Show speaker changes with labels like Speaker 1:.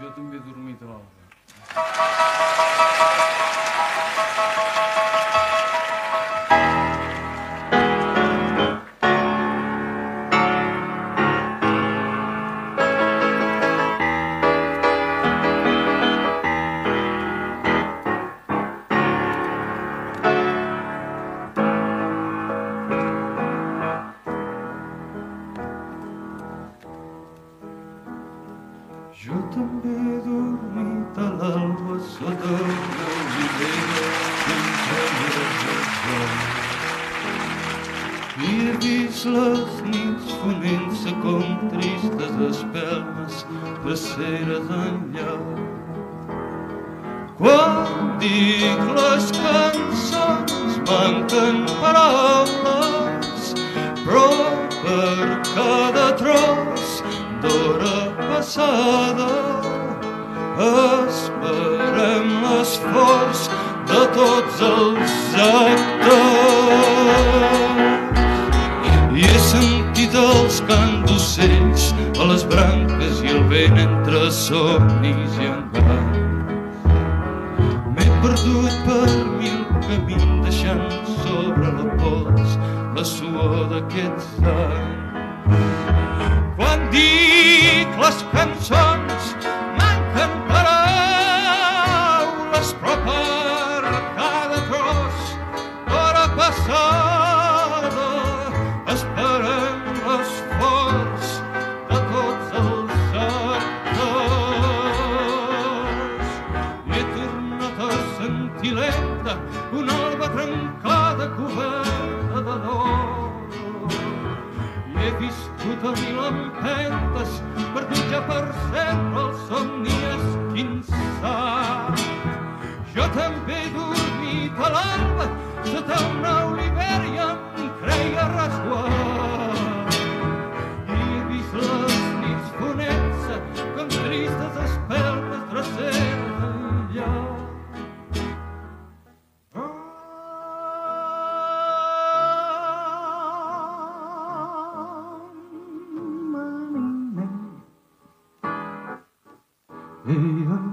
Speaker 1: Jo també he dormit a l'alba.
Speaker 2: Jo també he dormit a l'alba sota una olivera penjades al sol. I he vist les nits fonent-se com tristes espelmes passeres enllà. Quan dic les cançons manquen paraules, però per cada tros d'hora passada esperem l'esforç de tots els actors. I he sentit els cants d'ocells a les branques i el vent entre somnis i enganys. M'he perdut per mil camins deixant sobre la pols la suor d'aquests anys. Quan dic les cançons manquen paraules, però per cada tros d'hora passada esperem l'esforç de tots els actors. I he tornat a sentir lenta una alba trencada coberta de dor. He viscut a mil empentes, perdut ja per sempre el somni esquinçat. Jo també he dormit a l'alba sota una olivera i em creia resguard. I he vist les nits fonent-se com tristes espelmes dreceres enllà. Hey,